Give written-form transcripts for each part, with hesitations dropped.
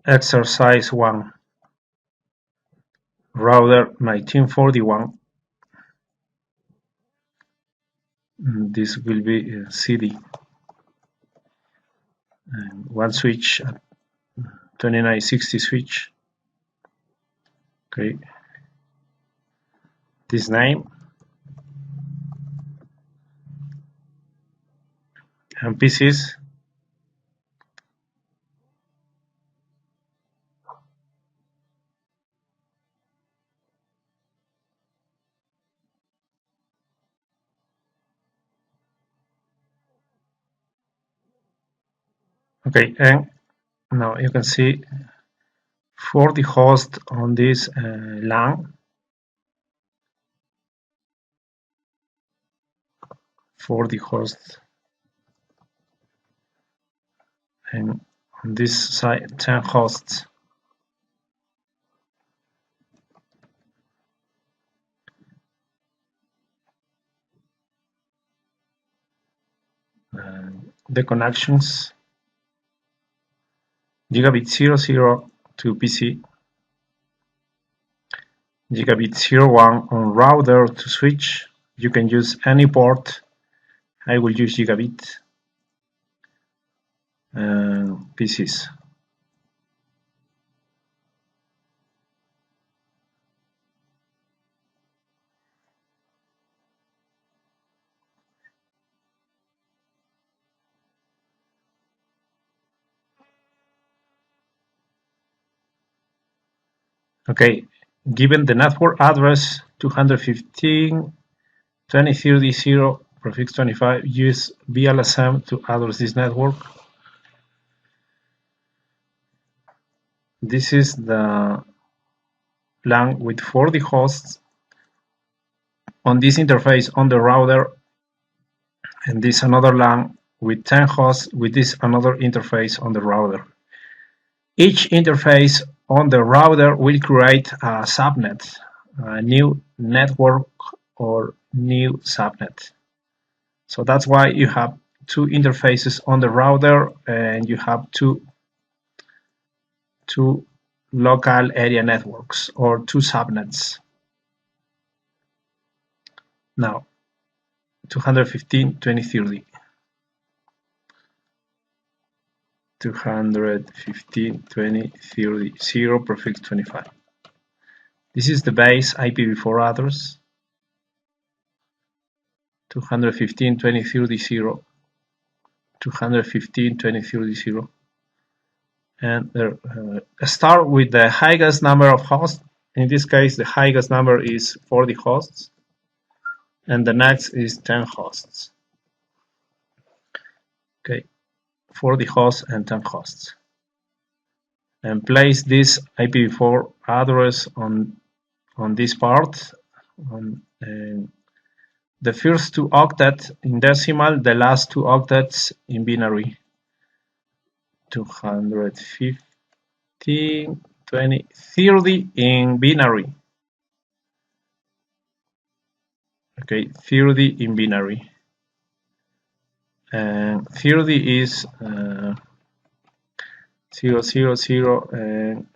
Exercise 1, router 1941. This will be CD. And one switch, 2960 switch. Okay. This name and PCs. Okay, and now you can see 40 hosts on this LAN. 40 hosts, and on this side 10 hosts. The connections: gigabit 00 to PC, gigabit 01 on router to switch. You can use any port. I will use gigabit. PCs. Okay, given the network address 215.20.30 prefix 25, use VLSM to address this network. This is the LAN with 40 hosts on this interface on the router, and this another LAN with 10 hosts with this another interface on the router. Each interface on the router will create a subnet, a new network or new subnet. So that's why you have two interfaces on the router and you have two local area networks or two subnets. Now 215.20.30. 215.20.30 prefix 25. This is the base IPv4 address. 215.20.30. 215.20.30. And start with the highest number of hosts. In this case, the highest number is 40 hosts, and the next is 10 hosts. Okay, 40 hosts and 10 hosts. And place this IPv4 address on this part, on the first two octets in decimal, the last two octets in binary. 215.20.30 in binary. Okay, 30 in binary. And 30 is 0, 0, 0, and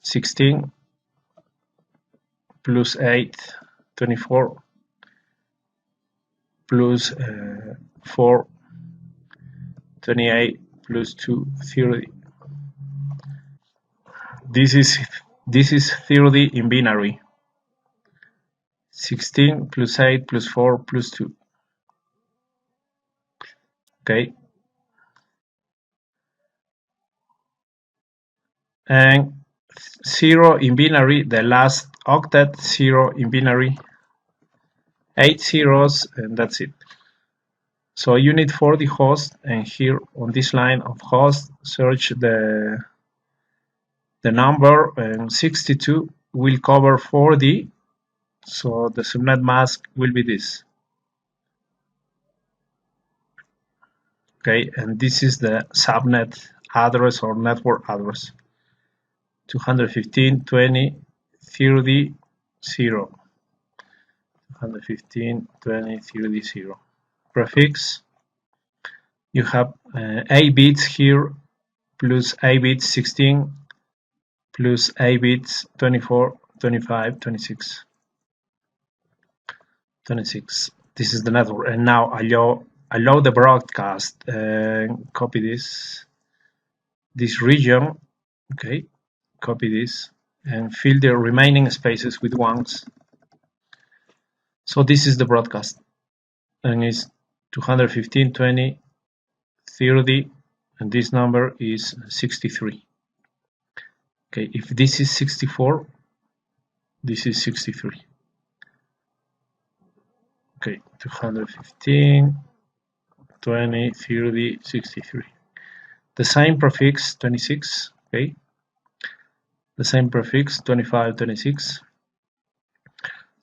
16 plus 8, 24 plus 4, 28 plus 2, 30. This is 30 in binary. 16 plus 8 plus 4 plus 2. Okay. And 0 in binary, the last octet, 0 in binary. 8 zeros, and that's it. So you need 40 hosts, and here on this line of hosts, search the number, and 62 will cover 40. So the subnet mask will be this. Okay, and this is the subnet address or network address. 215.20.30. 215.20.30. Prefix You have 8 bits here plus 8 bits 16 plus 8 bits 24, 25, 26. 26. This is the network, and now allow the broadcast. Copy this region. Okay, copy this and fill the remaining spaces with ones. So this is the broadcast, and it's 215, 20, 30, and this number is 63. Okay, if this is 64, this is 63. Okay, 215, 20, 30, 63. The same prefix 26. Okay, the same prefix 25, 26.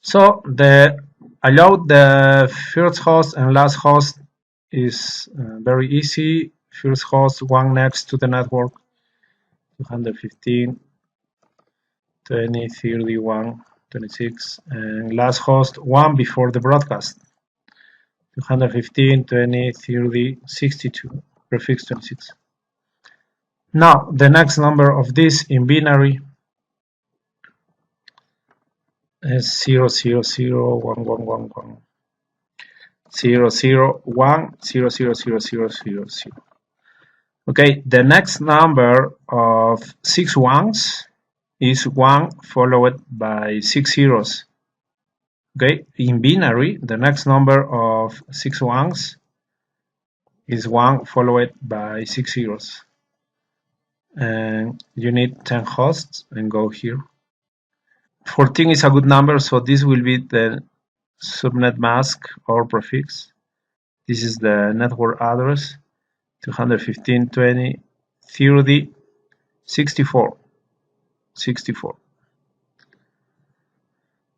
So allowed the first host and last host is very easy. First host one next to the network, 215, 20, 31, 26, and last host one before the broadcast, 215, 20, 30, 62, prefix 26. Now the next number of this in binary is 0, 0, 0, 1, 1, 1, 1. 0, 0, 1, 0, 0, 0, 0, 0, 0. Okay, the next number of 6 ones is 1 followed by 6 zeros. Okay, in binary, the next number of 6 ones is 1 followed by 6 zeros. And you need 10 hosts and go here. 14 is a good number, so this will be the subnet mask or prefix. This is the network address, 215, 20, 30, 64. 64.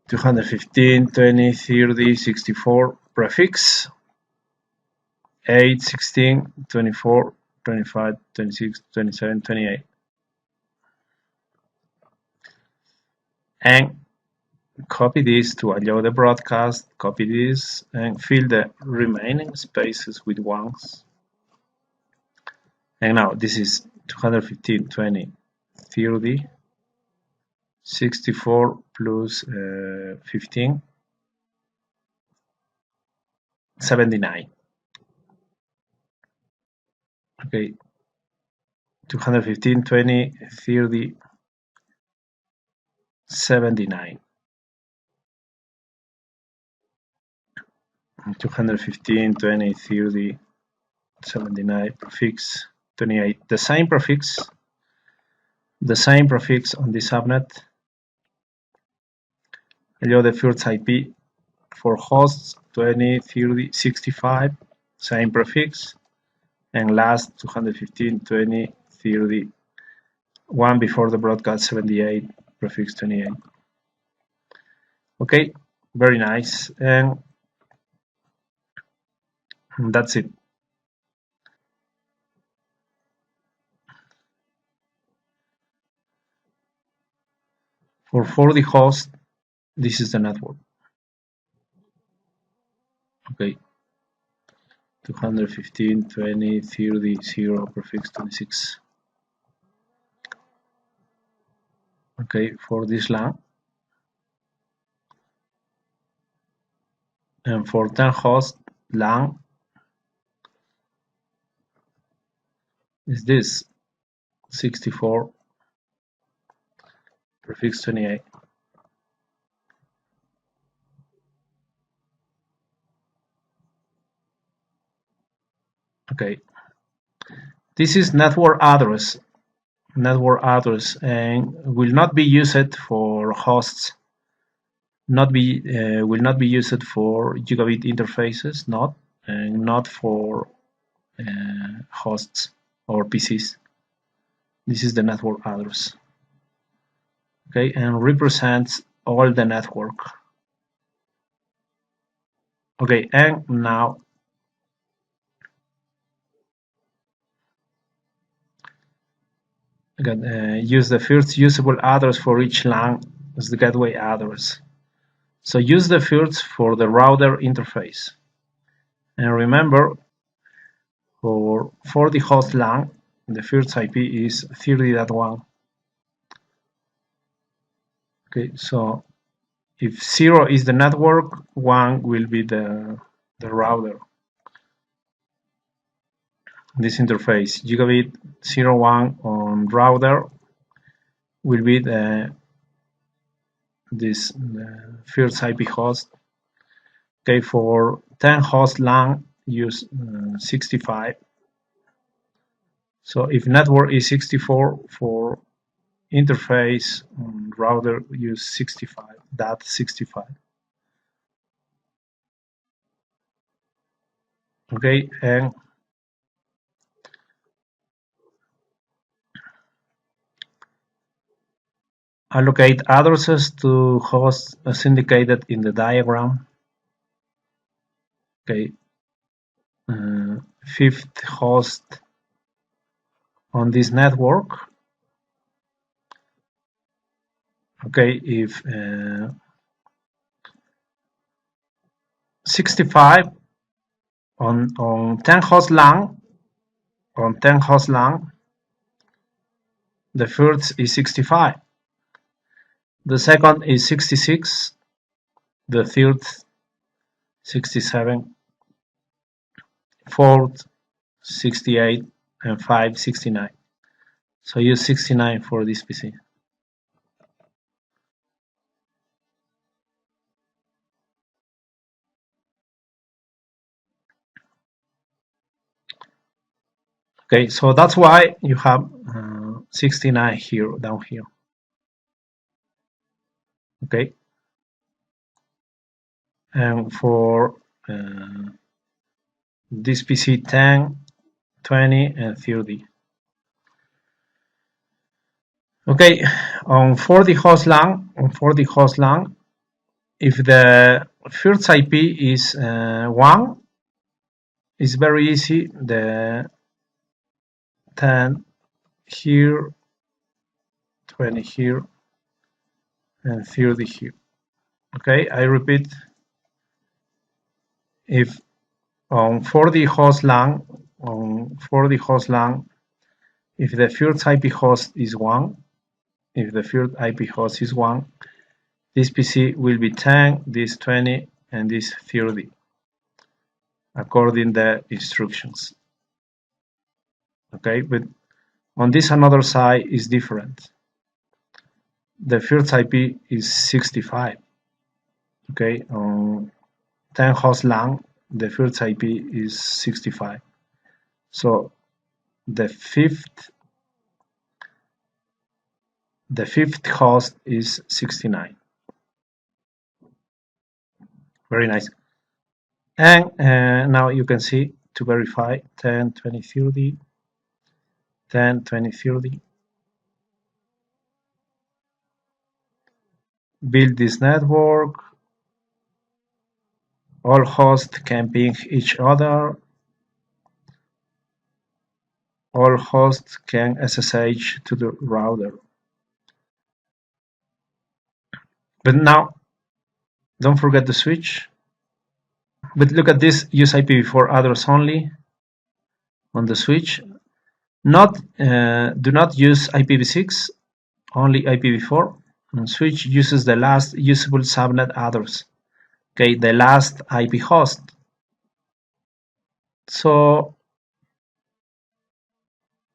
215, 20, 30, 64, prefix 8, 16, 24, 25, 26, 27, 28. And copy this to allow the broadcast, copy this, and fill the remaining spaces with ones. And now this is 215, 20, 30, 64 plus 15, 79. Okay, 215, 20, 30, 79. 215, 20, 30, 79, prefix 28. The same prefix on the subnet. Allow the first IP for hosts 20, 30, 65, same prefix, and last 215, 20, 30, one before the broadcast 78, prefix 28. Okay, very nice, and that's it. For 40 hosts, this is the network. Okay, 215, 20, 30, 0, prefix 26. Okay, for this LAN, and for 10 hosts LAN is this 64, prefix 28. Okay, this is network address, and will not be used for hosts, will not be used for gigabit interfaces, and not for hosts or PCs. This is the network address. Okay, and represents all the network. Okay, and now again, use the first usable address for each LAN as the gateway address. So use the first for the router interface. And remember, For the host LAN, the first IP is 30.1. Okay, so if 0 is the network, 1 will be the router. This interface, gigabit 01 on router will be the first IP host. Okay, for 10 host LAN, use 65. So if network is 64, for interface on router use 65. That's 65. Okay, and allocate addresses to hosts as indicated in the diagram. Okay, fifth host on this network. Okay, if 65 on 10 host LAN, the first is 65, the second is 66, the third 67, fourth 68, and 5 69. So use 69 for this PC. Okay, so that's why you have 69 here, down here. Okay, and for this PC 10, 20, and 30. Okay, on 40 host LAN, if the first IP is 1, it's very easy. The 10 here, 20 here, and 30 here. Okay, I repeat. If on 40 host LAN, if the first IP host is 1, this PC will be 10, this 20, and this 30, according to the instructions. Okay, but on this another side is different. The first IP is 65. Okay, on 10 host LAN, the first IP is 65. So the fifth host is 69. Very nice. And now you can see to verify 10, 20, 30, 10, 20, 30. Build this network. All hosts can ping each other. All hosts can SSH to the router. But now, don't forget the switch. But look at this, use IPv4 address only on the switch. Do not use IPv6, only IPv4. And switch uses the last usable subnet address. Okay, the last IP host. So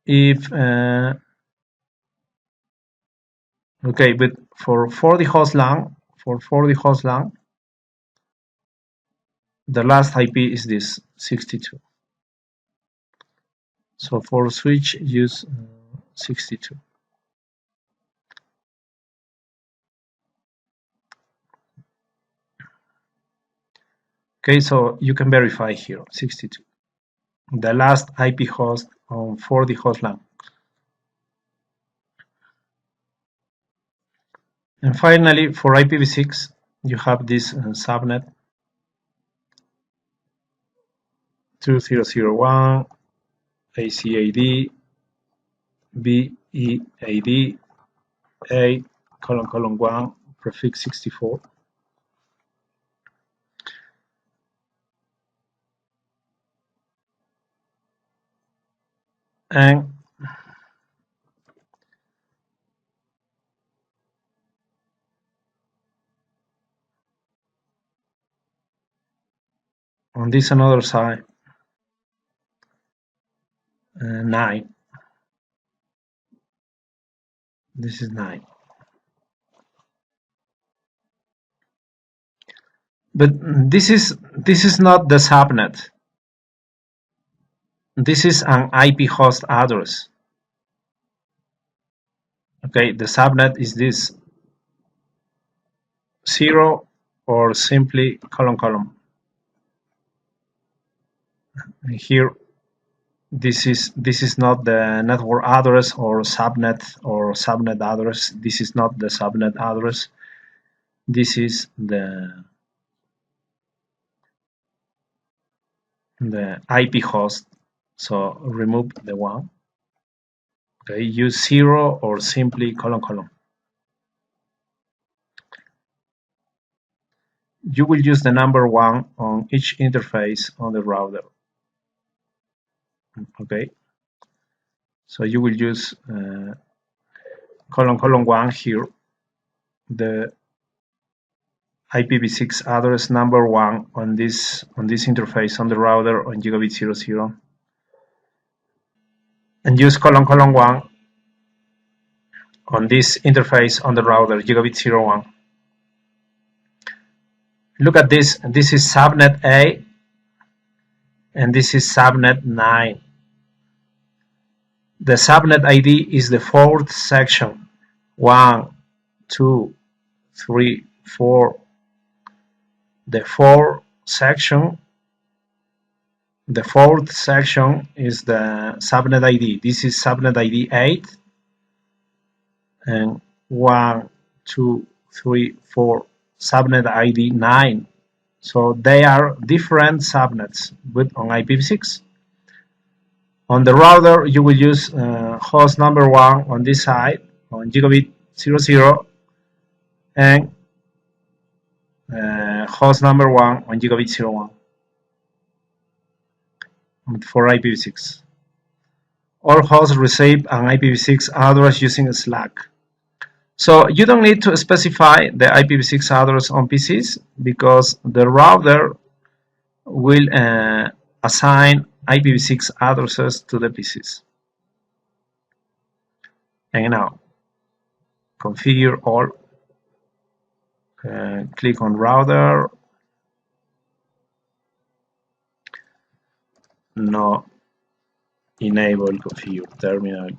if okay, but for the host LAN, the last IP is this 62. So for switch, use 62. Okay, so you can verify here 62. The last IP host on 40 host LAN. And finally, for IPv6, you have this subnet 2001 ACAD BEAD A::1 prefix 64. And on this another side, 9. This is 9. But this is not the subnet. This is an IP host address. Okay, the subnet is this 0 or simply colon. And here, this is not the network address or subnet address. This is not the subnet address. This is the IP host. So remove the 1. Okay, use 0 or simply colon. You will use the number 1 on each interface on the router. Okay, so you will use colon 1 here, the IPv6 address number 1 on this interface on the router on gigabit 00, and use colon 1 on this interface on the router gigabit 01. Look at this. This is subnet A, and this is subnet 9. The subnet ID is the 4th section. 1, 2, 3, 4. The 4th section is the subnet ID. This is subnet ID 8, and 1, 2, 3, 4, subnet ID 9. So they are different subnets, but on IPv6. On the router, you will use host number 1 on this side on gigabit 00, and host number 1 on gigabit 01 for IPv6. All hosts receive an IPv6 address using Slack. So you don't need to specify the IPv6 address on PCs, because the router will assign IPv6 addresses to the PCs. And now, configure all. Click on router. No. Enable configure terminal.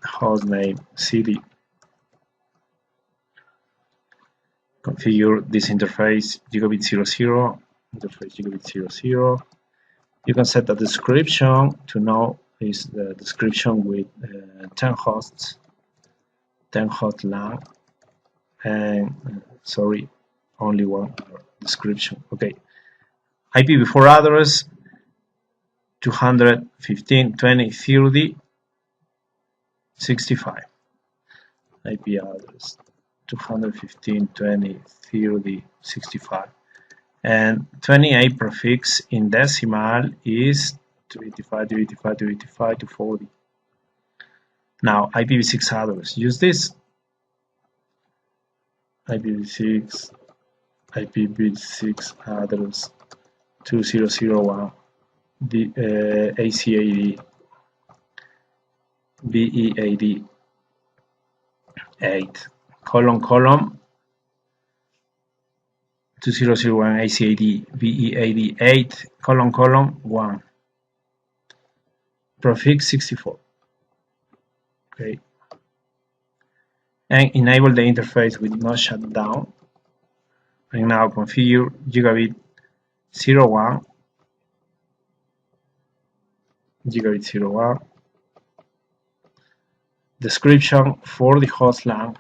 Hostname cd. Configure this interface gigabit 00. Interface gigabit 00. You can set a description to know is the description with 10 hosts, 10 host LAN, and sorry, only one description. Okay, IPv4 address 215.20.30.65. IP address 215.20.30.65. And 28 prefix in decimal is 285 to 40. Now IPv6 address, use this IPv6 address 2001 ACAD BEAD 8 colon 2001 ACAD BEAD 8 colon 1 prefix 64. Okay, and enable the interface with no shutdown. And now configure gigabit 01 description for the host LAN,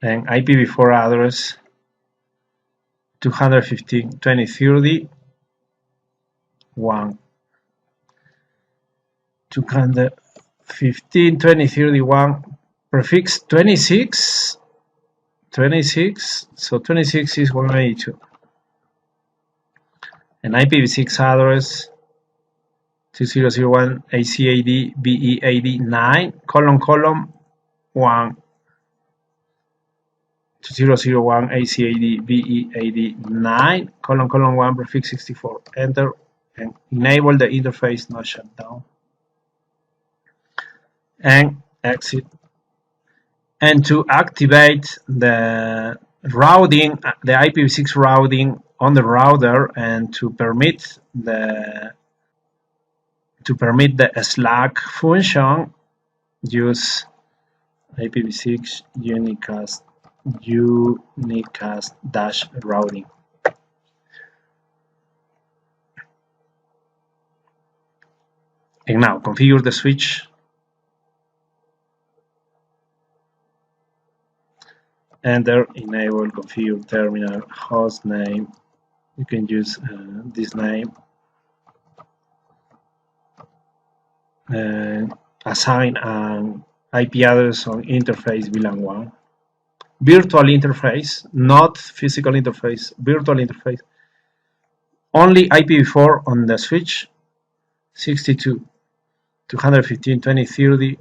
and IPv4 address 215.20.30.1 215.20.30.1 prefix 26, so 26 is 182, and IPv6 address 2001 ACAD BEAD 9 colon 1 2001 ACAD BEAD 9 colon 1 prefix 64. Enter and enable the interface not shut down. And exit. And to activate the routing, the IPv6 routing on the router, and to permit the Slack function, use IPv6 unicast dash routing. And now configure the switch. Enter, enable, configure terminal, host name. You can use this name. Assign an IP address on interface VLAN 1. Virtual interface, not physical interface, virtual interface. Only IPv4 on the switch, 62, 215, 20, 30,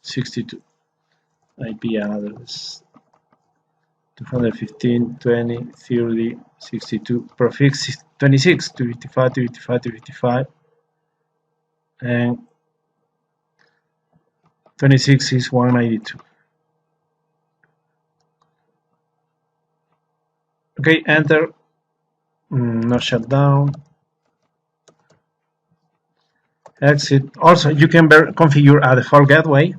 62. IP address, 215, 20, 30, 62. Prefix 26, 255, 255, 255. And 26 is 192. Okay, enter. Not shut down. Exit. Also, you can configure a default gateway.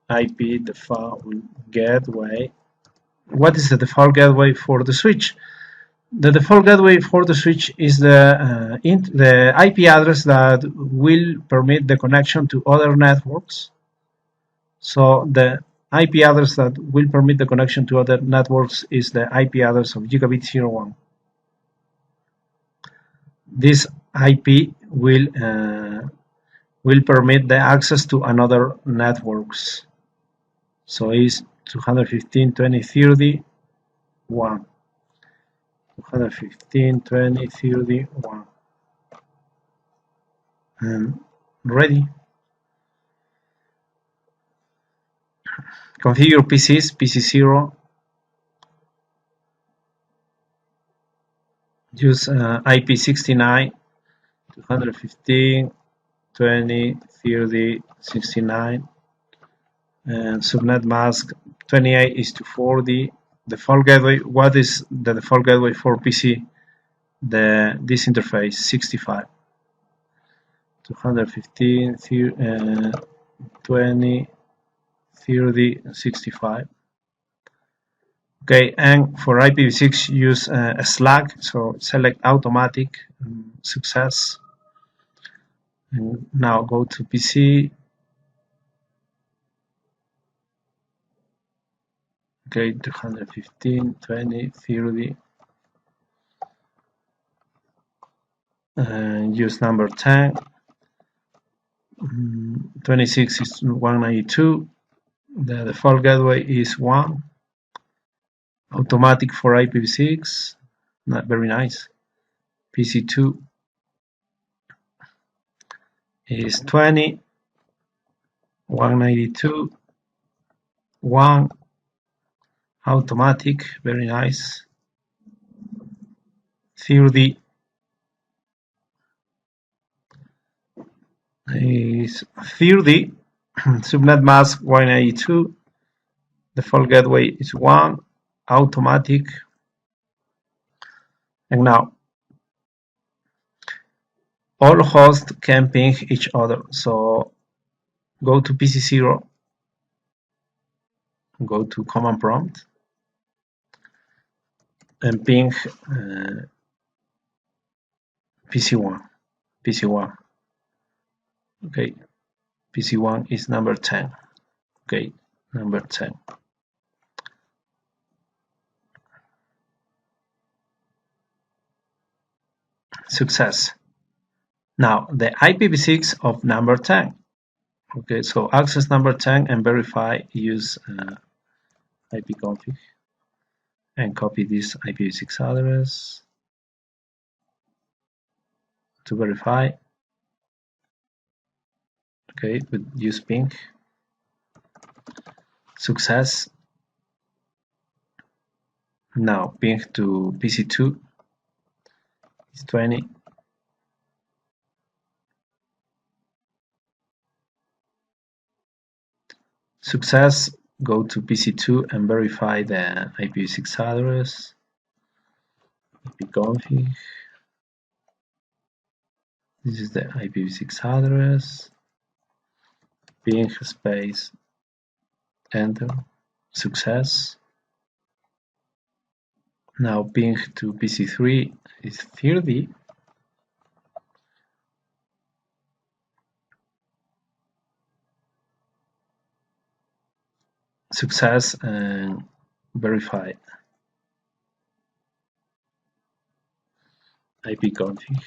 IP default gateway. What is the default gateway for the switch? The default gateway for the switch is the IP address that will permit the connection to other networks. So the IP address that will permit the connection to other networks is the IP address of gigabit 01. This IP will permit the access to another networks. So it's 215, 20, 30, 1. 215, 20, 30, 1. And ready. Configure PCs, PC0. Use IP69, 215, 20, 30, 69. And subnet mask 28 is to 40. Default gateway. What is the default gateway for PC? This interface 65. 215, 20, 30, 65. Okay, and for IPv6 use a Slack, so select automatic, success. And now go to PC. Okay, 215, 20, 30. Use number 10. 26 is 192. The default gateway is 1. Automatic for IPv6, not very nice. PC2 is 20, 192, 1. Automatic, very nice. 30 is 30. Subnet mask 192. Default gateway is 1. Automatic. And now all hosts can ping each other. So go to PC0, go to command prompt, and ping PC1. PC1. Okay, PC1 is number 10. Okay, number 10. Success. Now the IPv6 of number 10. Okay, so access number 10 and verify. Use ipconfig and copy this IPv6 address to verify. Okay, with use ping. Success. Now ping to PC2 is 20. Success. Go to PC2 and verify the IPv6 address. ipconfig. This is the IPv6 address. Ping space enter. Success. Now ping to PC3 is 30. Success and verify ipconfig.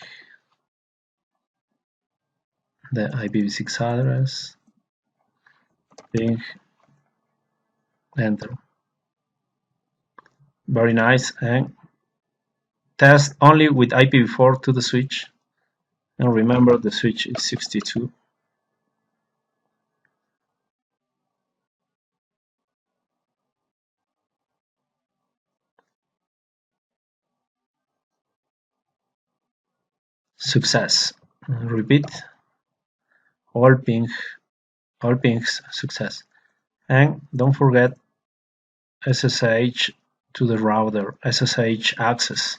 The IPv6 address. Ping enter. Very nice. And test only with IPv4 to the switch. And remember the switch is 62. Success. Repeat. All pings success. And don't forget SSH to the router, SSH access.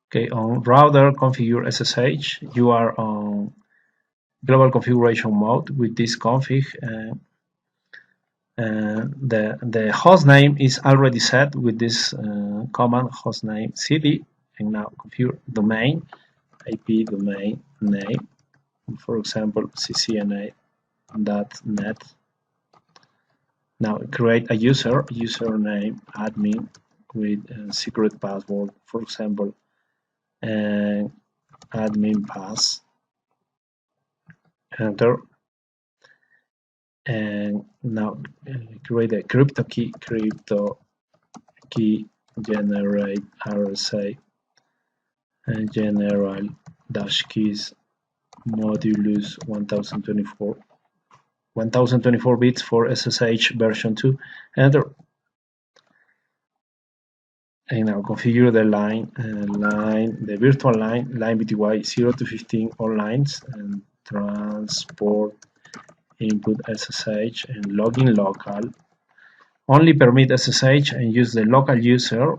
Okay, on router configure SSH. You are on global configuration mode with this config. The host name is already set with this command hostname cd, and now configure domain, IP domain name, for example CCNA.net. Now create a username admin with a secret password, for example, and admin pass. Enter. And now create a crypto key generate RSA and general dash keys modulus 1024 bits for SSH version 2. Enter. And now configure the the virtual line BTY 0 to 15 all lines, and transport input SSH and login local. Only permit SSH and use the local user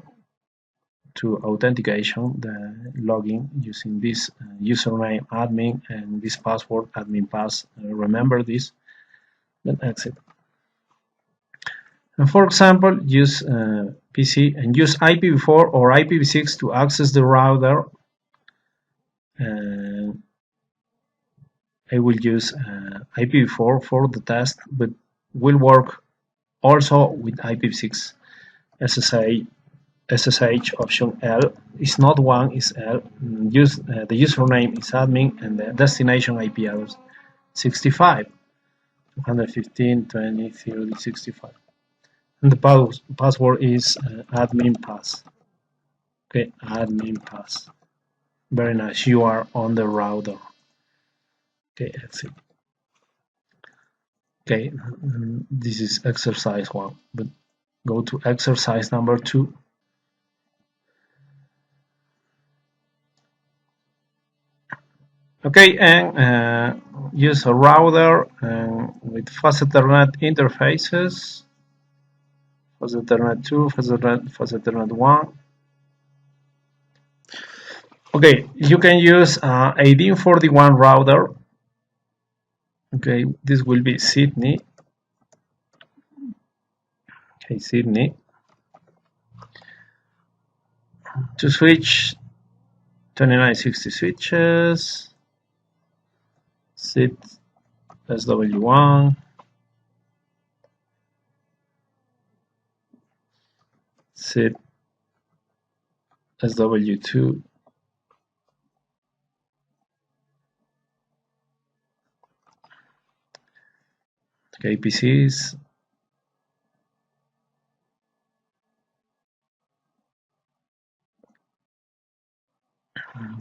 to authentication the login using this username admin and this password admin pass. Remember this, then exit. And for example, use PC and use IPv4 or IPv6 to access the router. And I will use IPv4 for the test, but will work also with IPv6. SSH option L is not one, is L. Use the username is admin and the destination IP address 65 215 20 30 65, and the password is admin pass. Okay, admin pass. Very nice. You are on the router. Okay, exit. Okay, this is exercise 1, but go to exercise number 2. Okay, and use a router with fast Ethernet interfaces, fast Ethernet 2, fast Ethernet 1. Okay, you can use 1841 router. Okay, this will be Sydney. Okay, Sydney. To switch 2960 switches, SID SW1, SID SW2, okay, PCs,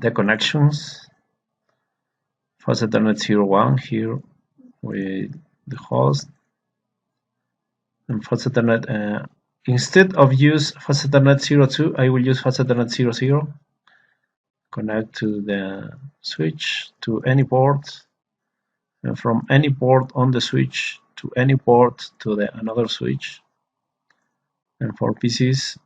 the connections, fast Ethernet 01 here, with the host. And fast Ethernet, instead of use fast Ethernet 02, I will use fast Ethernet 00. Connect to the switch to any port, and from any port on the switch to any port to the another switch. And for PCs,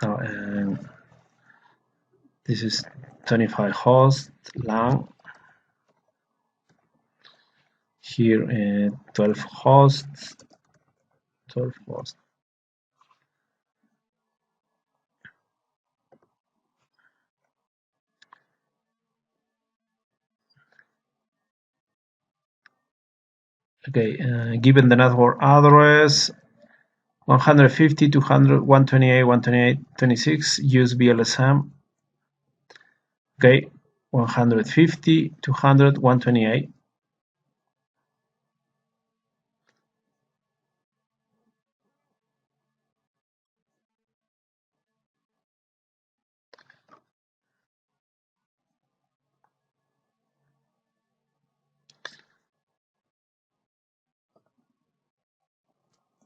now this is 25 host LAN. Here 12 hosts. 12 hosts. Okay, given the network address 150, 200, 128, 128, 26, use VLSM. Okay, 150, 200, 128.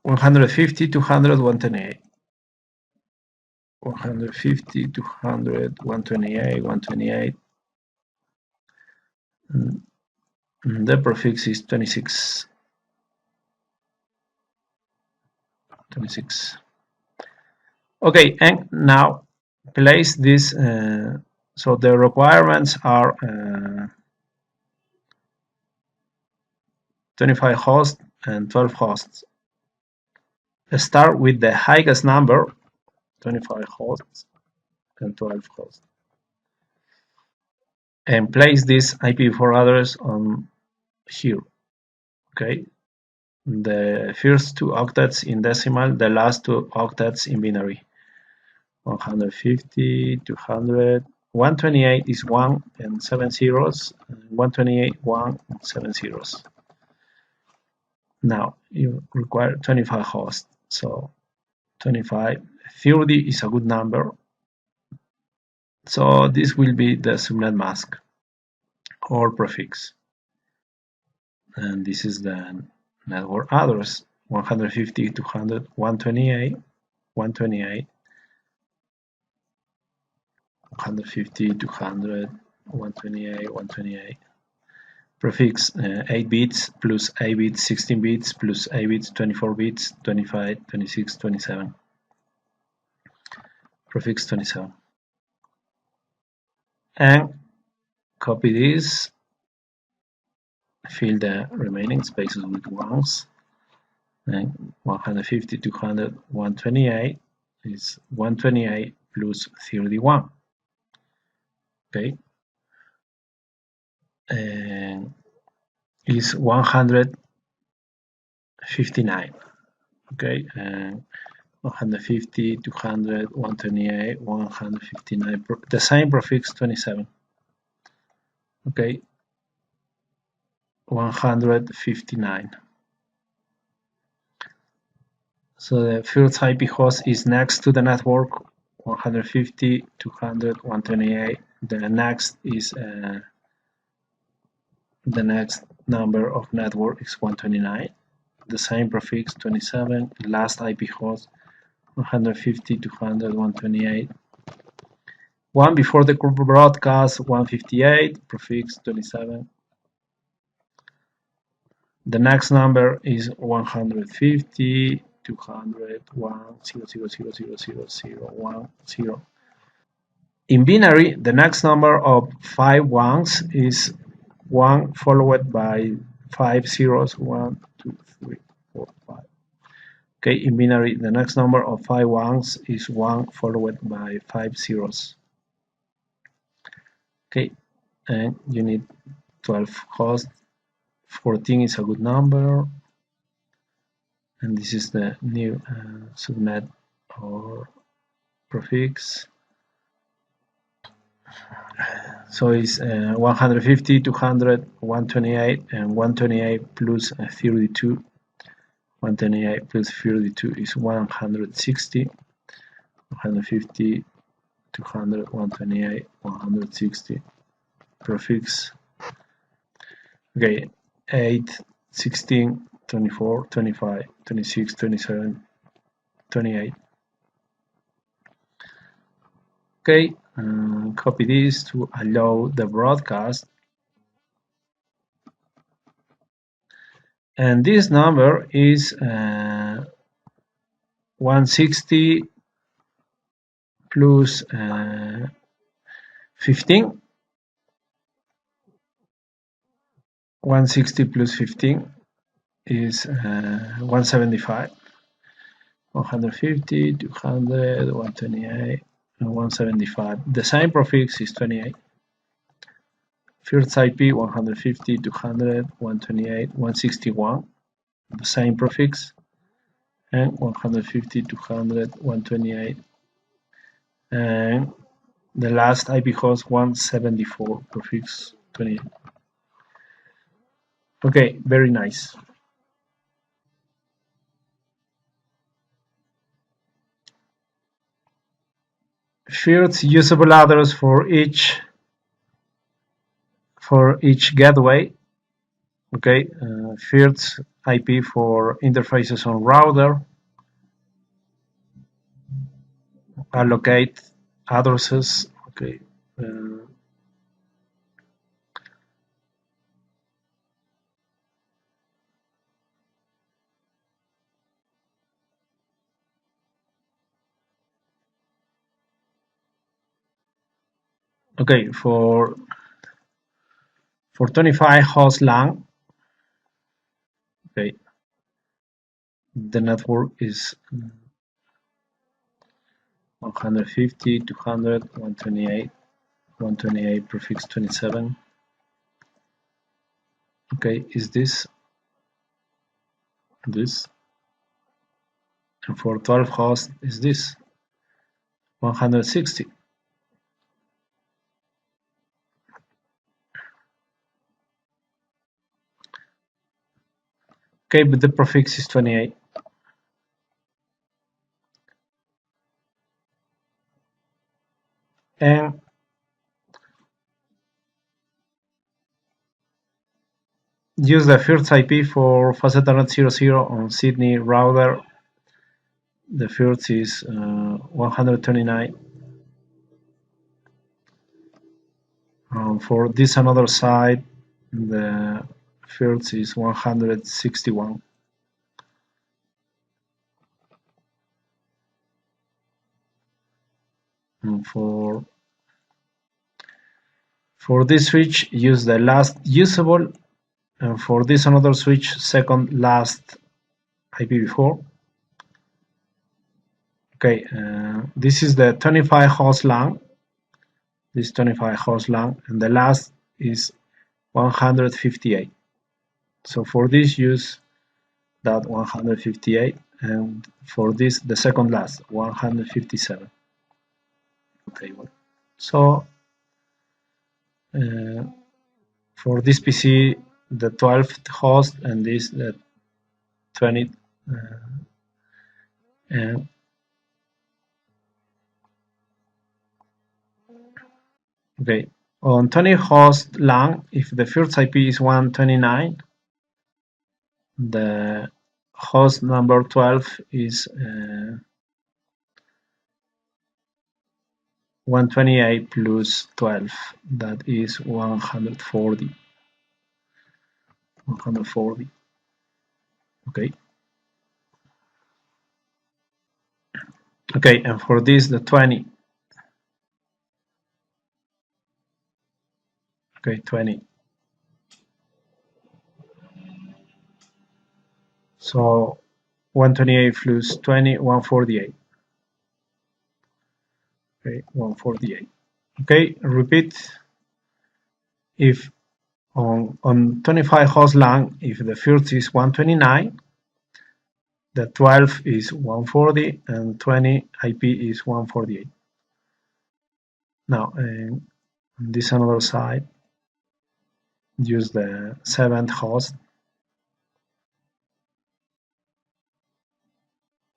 One hundred fifty, 200, 128. 150, 200, 128, 128. The prefix is 26. 26. Okay, and now place this. So the requirements are 25 hosts and 12 hosts. Start with the highest number, 25 hosts and 12 hosts, and place this IPv4 address on here. Okay, the first two octets in decimal, the last two octets in binary. 150, 200, 128 is 1 and 7 zeros, 128, 1 and 7 zeros. Now you require 25 hosts, so 25, 30 is a good number. So this will be the subnet mask or prefix. And this is the network address 150, 200, 128, 128, 150, 200, 128, 128. Prefix 8 bits plus 8 bits, 16 bits plus 8 bits, 24 bits, 25, 26, 27. Prefix 27. And copy this, fill the remaining spaces with ones. And 150, 200, 128 is 128 plus 31. Okay. And is 159. Okay. And 150, 200, 128, 159. The same prefix 27. Okay. 159. So the first IP host is next to the network, 150, 200, 128. The next is the next number of network is 129. The same prefix 27. Last IP host 150, 200, 128. One before the broadcast 158, prefix 27. The next number is 150, 200, 1, 0, 0, 0, 0, 0, 0, 1, 0. In binary, the next number of 5 ones is 1 followed by 5 zeros, 1, 2, 3, 4, 5. Okay, in binary, the next number of 5 ones is 1 followed by 5 zeros. Okay, and you need 12 hosts. 14 is a good number. And this is the new subnet or prefix. So it's 150, 200, 128, and 128 plus 32. 128 plus 32 is 160. 150, 200, 128, 160, prefix. Okay, 8, 16, 24, 25, 26, 27, 28. Okay, copy this to allow the broadcast. And this number is 160 plus 15. 160 plus 15 is 175. 150, 200, 128, and 175. The same prefix is 28. First IP 150, 200, 128, 161. The same prefix. And 150, 200, 128. And the last IP host 174, prefix 28. Okay, very nice. First usable address for each gateway. Okay, first IP for interfaces on router. Allocate addresses. Okay. Okay, for 25 host LAN, okay, the network is 150, 200, 128, 128 prefix 27. Okay, is this? And for 12 hosts is this 160. Okay, but the prefix is 28. And use the first IP for fast Ethernet 00 on Sydney router. The first is 129. For this another side, the first is 161. And for this switch, use the last usable, and for this another switch, second last IP before. Okay, this is the 25 host LAN. This 25 host LAN, and the last is 158. So for this, use that 158, and for this, the second last 157. Okay, so for this PC, the 12th host, and this the 20th. And okay, on 20 host LAN, if the first IP is 129, the host number 12 is 128 plus 12, that is 140. 140. Okay. Okay, and for this, the 20. Okay, 20. So 128 plus 20, 148. Okay, 148. Okay, repeat. If on 25 host LAN, if the first is 129, the 12 is 140, and 20 IP is 148. Now, on this another side, use the 7th host.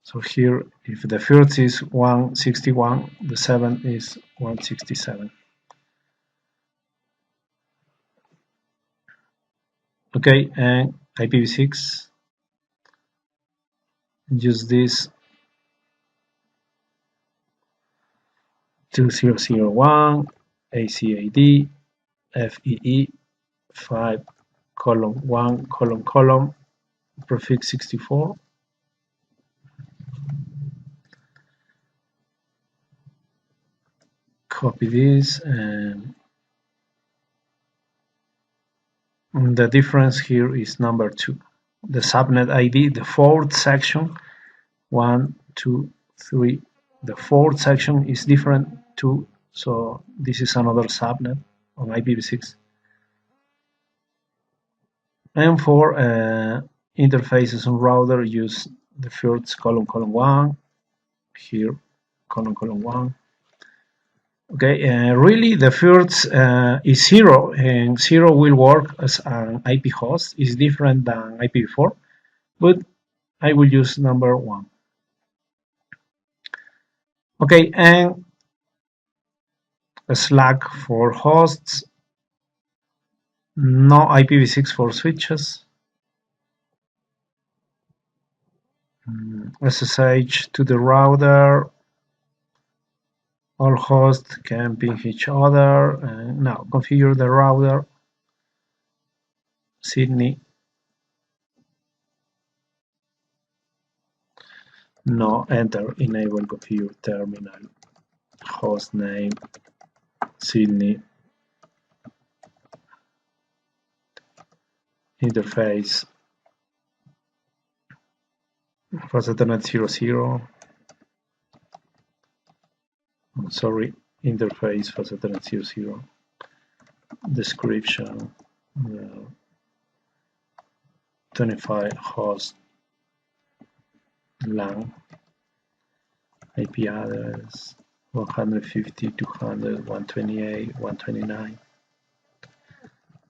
So here, if the first is 161, the 7 is 167. Okay, and IPv6, use this 2001 ACAD FEE 5 colon 1 colon colon prefix 64. Copy this, and the difference here is number 2. The subnet ID, the fourth section, 1, 2, 3. The fourth section is different too, so this is another subnet on IPv6. And for interfaces on router, use the first colon colon 1, here colon colon 1. Okay, really the first is 0, and 0 will work as an IP host. It's different than IPv4, but I will use number 1. Okay, and a Slack for hosts, no IPv6 for switches, SSH to the router, all hosts can ping each other. Now configure the router, Sydney, no, enter, enable configure terminal, host name, Sydney, interface, fast Ethernet 00, sorry, interface fast Ethernet 00, description, 25 host LAN, IP address 150, 200, 128, 129.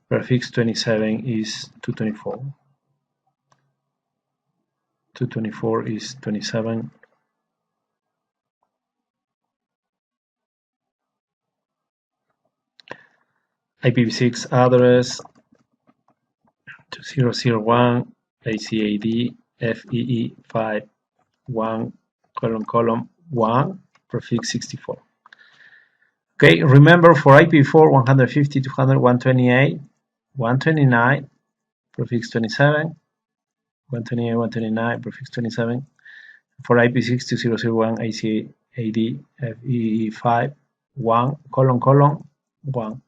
Prefix 27 is 224. 224 is 27. IPv6 address 2001 ACAD FEE 5 1 colon colon 1 prefix 64. Okay, remember for IPv4 150, 200, 128, 129 prefix 27, 128, 129 prefix 27. For IPv6 2001 ACAD FEE 5 1 colon colon 1.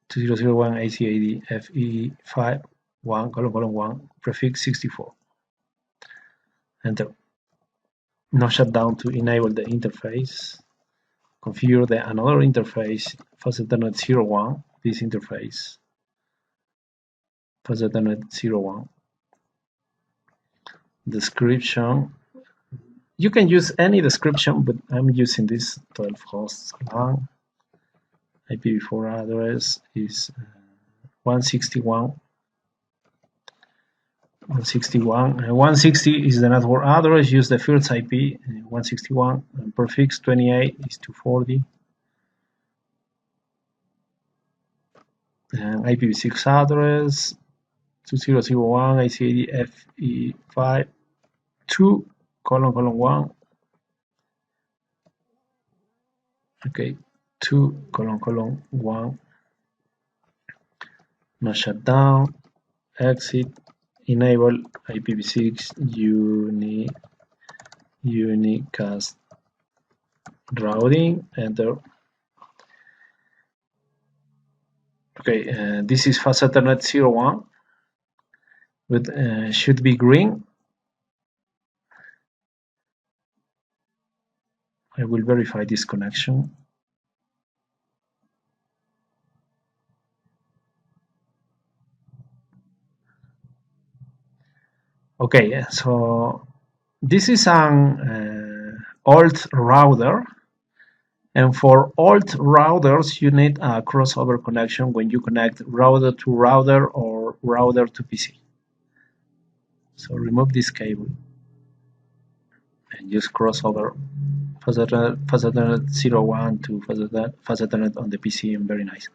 2001 ACAD FEE 5 1 colon colon 1 prefix 64. Enter. No shutdown to enable the interface. Configure the another interface, fast Ethernet 01, this interface, fast Ethernet 01. Description. You can use any description, but I'm using this 12 hosts LAN. IPv4 address is 161. 160 is the network address. Use the first IP 161. And prefix 28 is 240. And IPv6 address 2001 ACAD FE 5 2 colon colon 1. Okay, 2 colon colon 1. No shutdown. Exit. Enable IPv6 unicast routing. Enter. Okay, this is fast Ethernet 01, but should be green. I will verify this connection. Okay, so this is an alt router, and for alt routers you need a crossover connection when you connect router to router or router to PC. So remove this cable and just cross over fast Ethernet 01 to fast Ethernet on the PC, and very nice.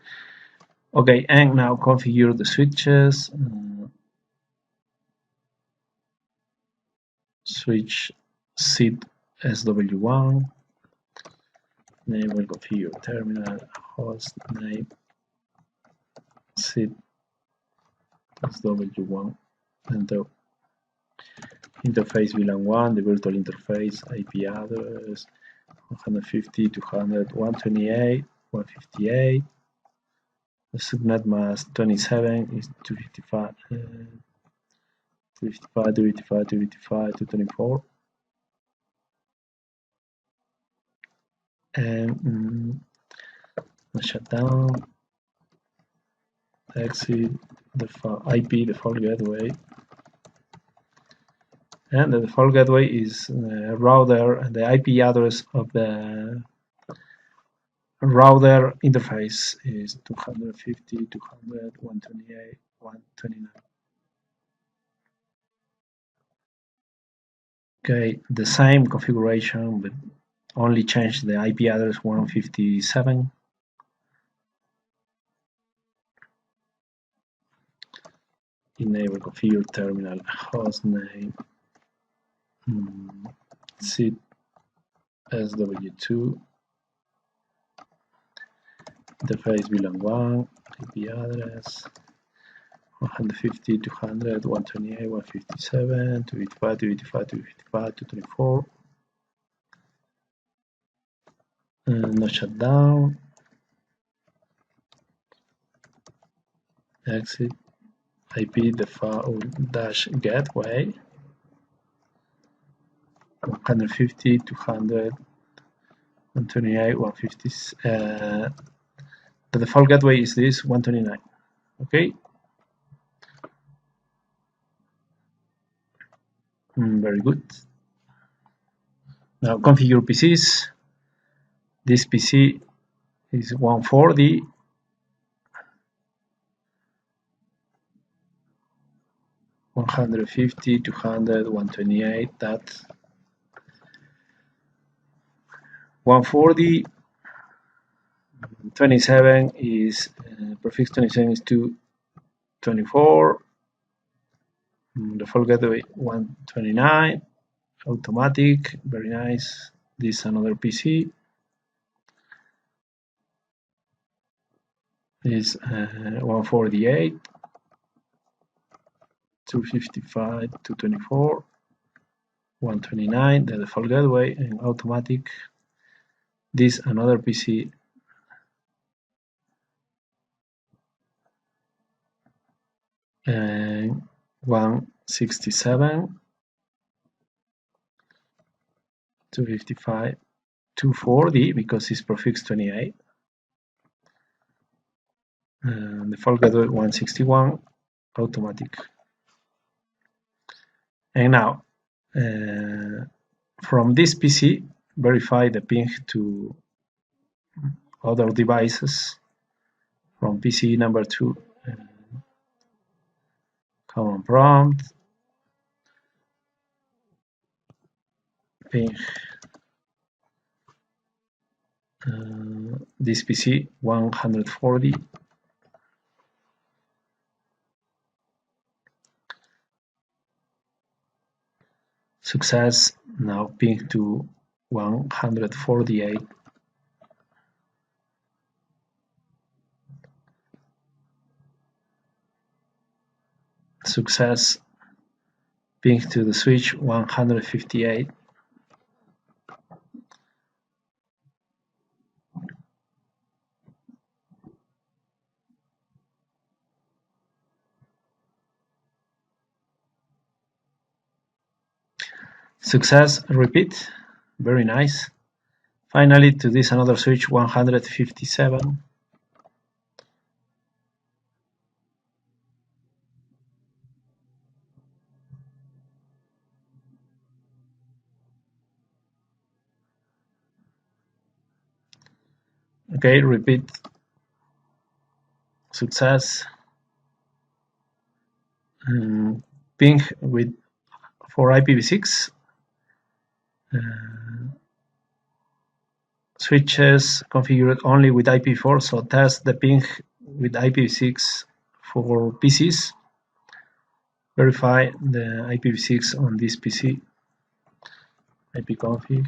Okay, and now configure the switches. Switch SID SW1. Enable configure terminal host name SID SW1. Enter interface VLAN 1, the virtual interface, IP address 150, 200, 128, 158. The subnet mask 27 is 255, 255, 255, 255, 224. And shut down, exit the IP default gateway. And the default gateway is router, and the IP address of the router interface is 250, 200, 128, 129. Okay, the same configuration, but only change the IP address 157. Enable configure terminal host name SID SW2. Interface VLAN 1, IP address 150, 200, 128, 157, 255, 255, 255, 224. No shutdown. Exit IP default dash gateway 150, 200, 128, 150. The default gateway is this 129. Okay. Very good. Now configure PCs. This PC is 140. 150, 200, 128. That 140. 27 is prefix 27 is 224. Default gateway 129. Automatic, very nice. This is another PC. Is 148, 255, 224, 129, the default gateway, and automatic. This another PC. And 167, 255, 240 because it's prefix 28. And default gateway 161, automatic. And now from this PC, verify the ping to other devices from PC number 2. Command prompt ping this PC 140. Success. Now ping to 148. Success. Ping to the switch 158. Success. Repeat. Very nice. Finally, to this another switch 157. Okay, repeat. Success. Ping with for IPv6 switches configured only with IPv4, so test the ping with IPv6 for PCs. Verify the IPv6 on this PC. ipconfig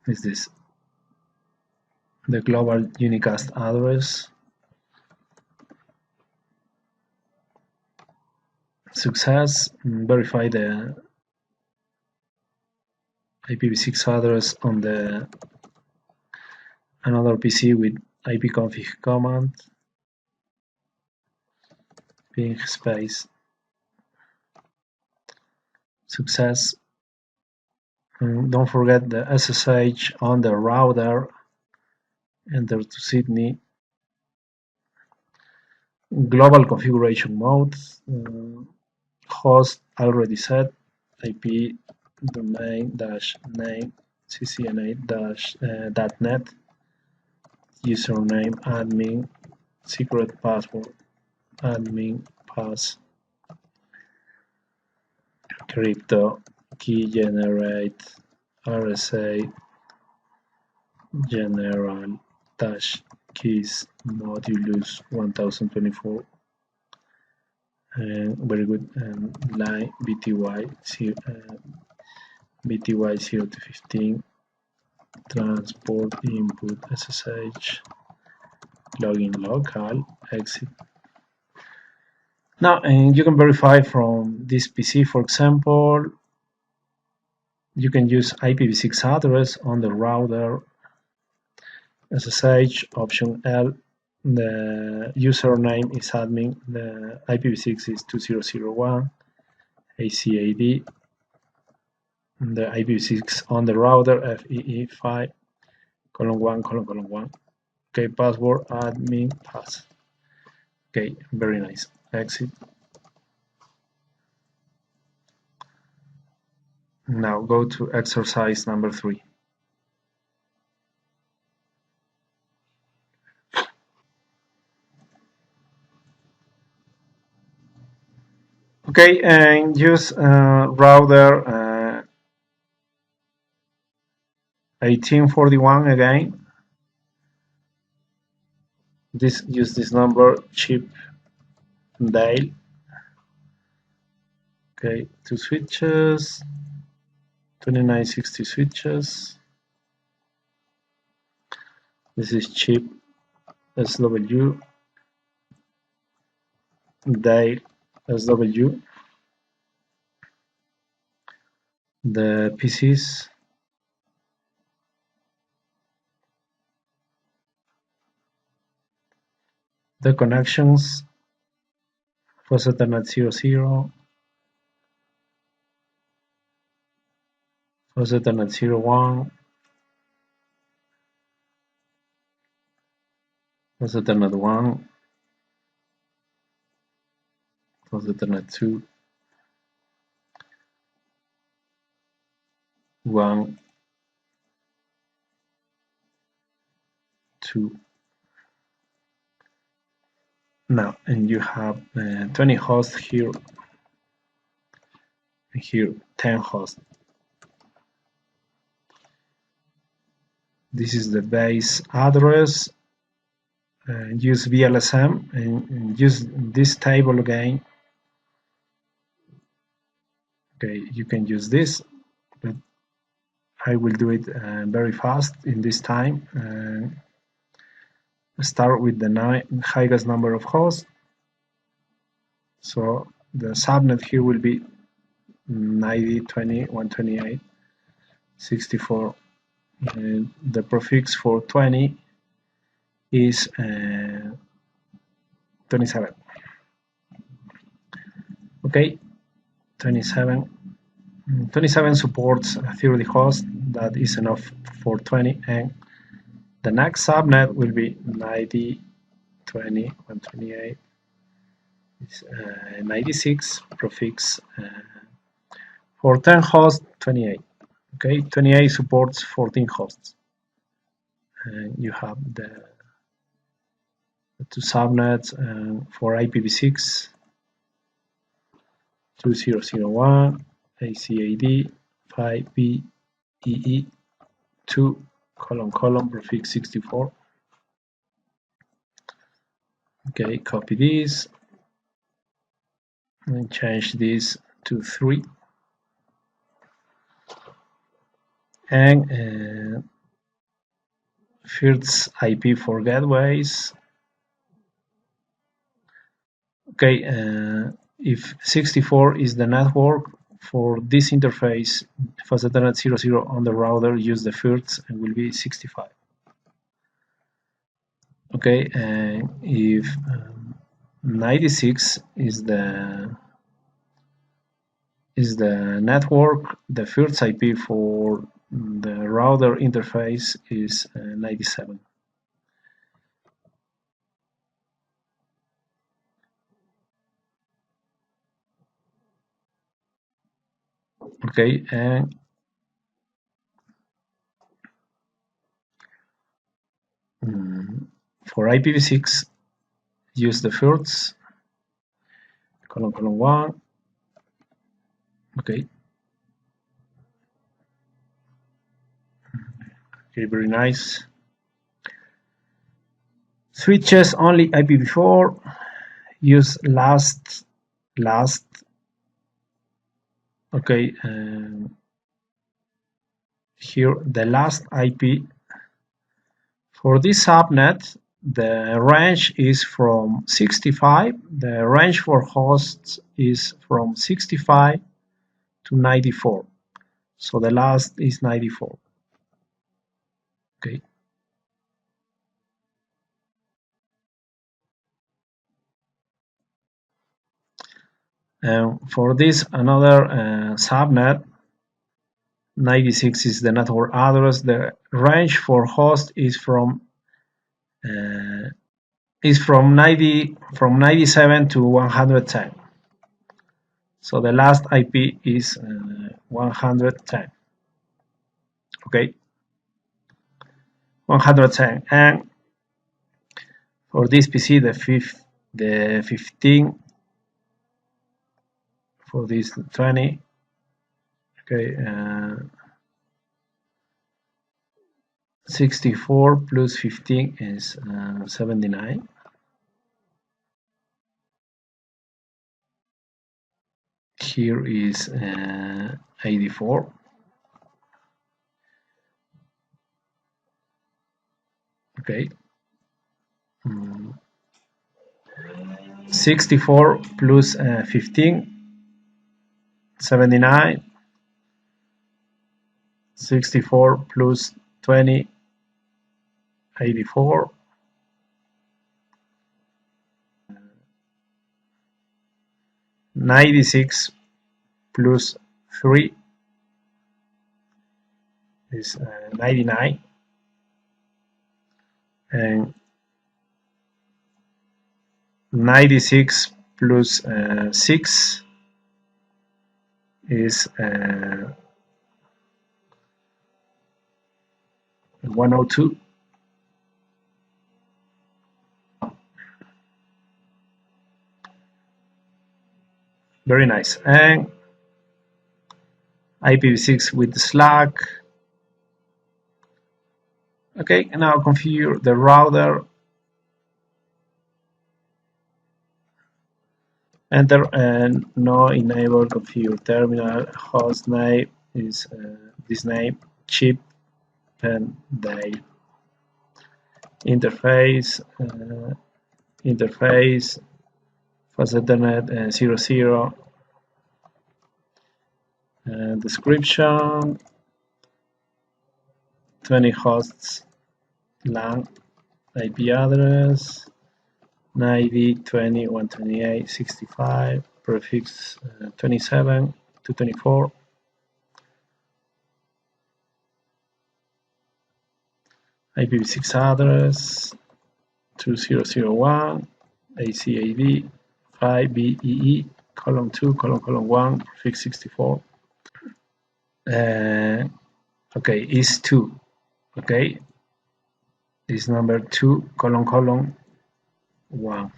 is this. The global unicast address. Success. Verify the IPv6 address on the another PC with ipconfig command. Ping space. Success. Don't forget the SSH on the router. Enter to Sydney. Global configuration mode. Host already set. IP domain -name CCNA-.net. Username admin. Secret password admin pass. Crypto key generate RSA general keys modulus 1024 and very good line BTY 0 to 15 transport input SSH login local exit. Now, and you can verify from this PC, for example, you can use IPv6 address on the router, SSH, option L, the username is admin, the IPv6 is 2001, ACAD, the IPv6 on the router, FEE5:1:1. Okay, password admin pass. Okay, very nice. Exit. Now go to exercise number 3. Okay, and use router 1841 again. Use this number, chip dial. Okay, 2 switches, 2960 switches. This is chip SW, dial SW. The PCs, the connections, first Ethernet 00, first Ethernet 01, first Ethernet 1, first Ethernet 2, 1, 2. Now, and you have 20 hosts here, and here 10 hosts. This is the base address. Use VLSM and use this table again. Okay, you can use this, but I will do it very fast in this time. Start with the highest number of hosts. So the subnet here will be 90.20.128.64. And the prefix for 20 is 27. Okay, 27. 27 supports 30 hosts. That is enough for 20, and the next subnet will be 90.20.128. It's 96 prefix for 10 hosts, 28. Okay, 28 supports 14 hosts, and you have the 2 subnets for IPv6 2001 ACAD 5BEE 2 : prefix 64. Okay, copy this and change this to 3. And first IP for gateways. Okay, if 64 is the network, for this interface, fast Ethernet 00 on the router, use the first and will be 65. Okay, and if 96 is the network, the first IP for the router interface is 97. Okay, and for IPv6, use the first colon 1. Okay. Okay, very nice. Switches only IPv4. Use last. Okay, here the last IP. For this subnet, the range is from 65. The range for hosts is from 65 to 94. So the last is 94. Okay. For this, another subnet, 96 is the network address. The range for host is from 97 to 110. So the last IP is 110. Okay, 110. And for this PC, the 15. For this 20. Okay, 64 plus 15 is 79. Here is 84. Okay. 64 plus 15, 79. 64 plus 20, 84. 96 plus 3 is 99. And 96 plus 6 is 102. Very nice. And IPv6 with the Slack. Okay, and now configure the router. Enter and no enable configure terminal. Host name is this name, chip and day. Interface fast Ethernet 00. Description 20 hosts, LAN, IP address 90.20.128.65, prefix 27 to 24. IPv6 address 2001 ACAD 5BEE colon 2 colon 1 prefix 64. Okay, is 2. Okay, is number 2 colon 1.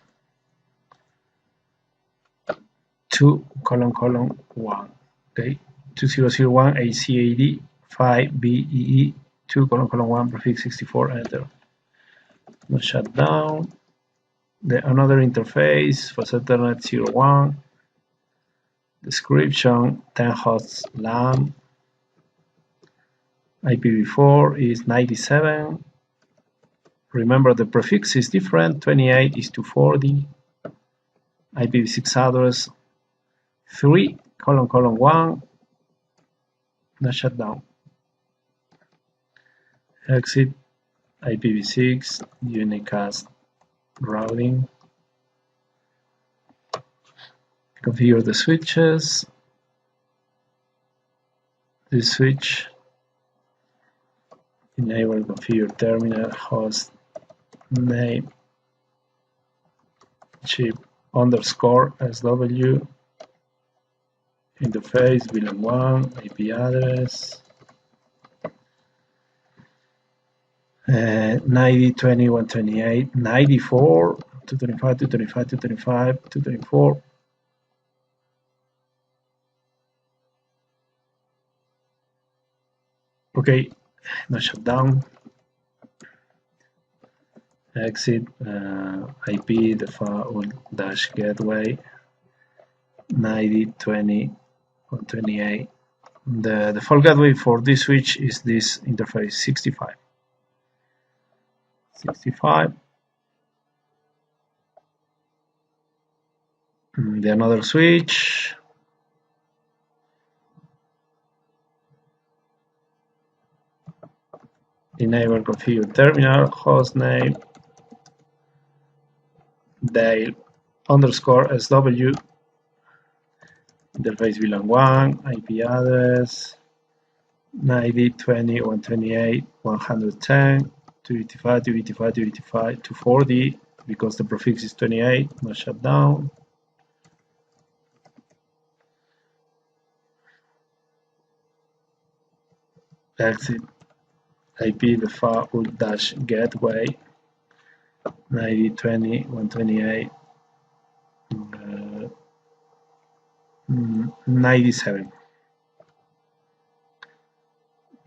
2 2:1. Okay, 2001 ACAD 5BEE 2:1 prefix 64, enter. No shutdown. Another interface for Ethernet 01. Description 10 hosts LAN. IPv4 is 97. Remember the prefix is different. 28 is to 40. IPv6 address 3:1. No shutdown. Exit IPv6 unicast routing. Configure the switches. This switch enable configure terminal host name chip underscore SW interface VLAN1 IP address 90.20.128 94 225 225 225 224. Okay, no shutdown. Exit IP default dash gateway 90.20.128. The default gateway for this switch is this interface 65. The another switch. Enable configure terminal hostname Dale underscore SW interface VLAN1 IP address 90.20.128 110 285 285 285 240 because the prefix is 28. No shutdown. Exit IP default dash gateway 90.20.128 97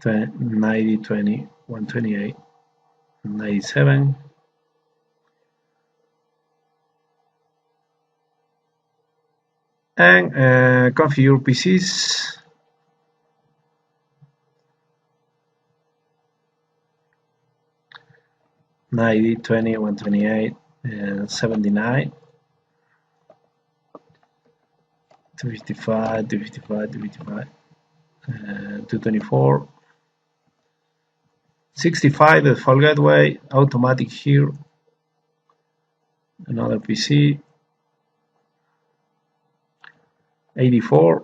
90.20.128 97. And configure PCs. Ninety 20 128 79 255 255 255 224 65 the default gateway automatic here. Another PC 84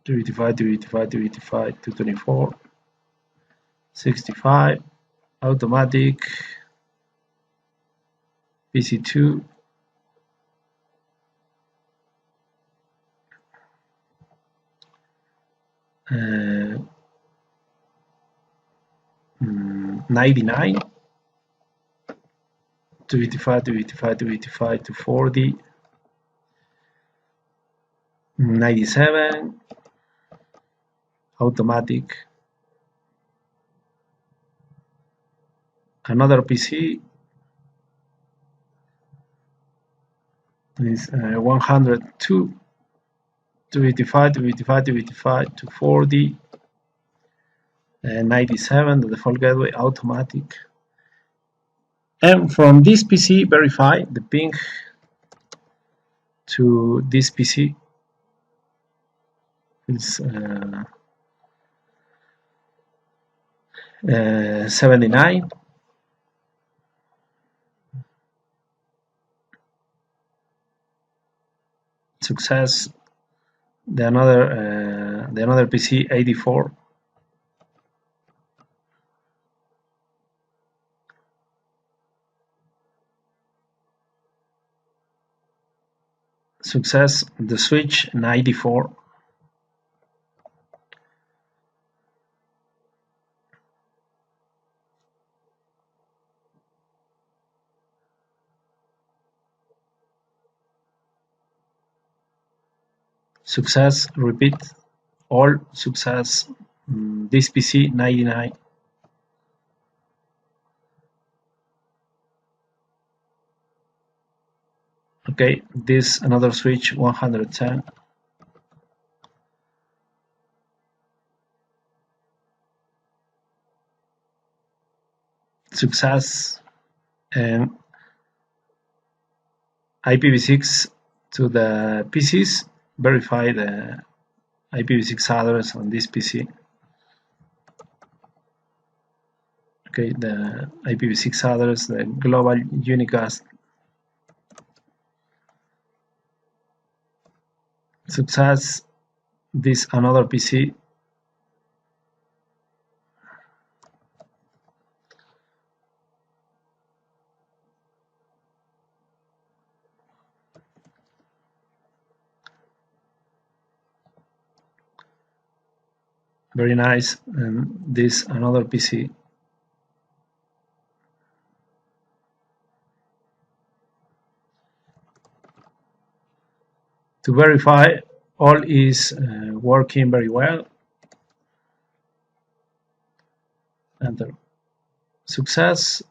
285 285 285 224 65 automatic PC2 99 285 285 285 240 97 automatic. Another PC is 102 285 285 285 240 97 the default gateway automatic. And from this PC verify the ping to this PC is 79 success. The another PC 84 success. The switch 94. success, repeat, all success, this PC 99. Okay, this another switch 110. Success, and IPv6 to the PCs, verify the IPv6 address on this PC. Okay, the IPv6 address, the global unicast. Success, this another PC. Very nice, and this another PC. To verify all is working very well. Enter. Success.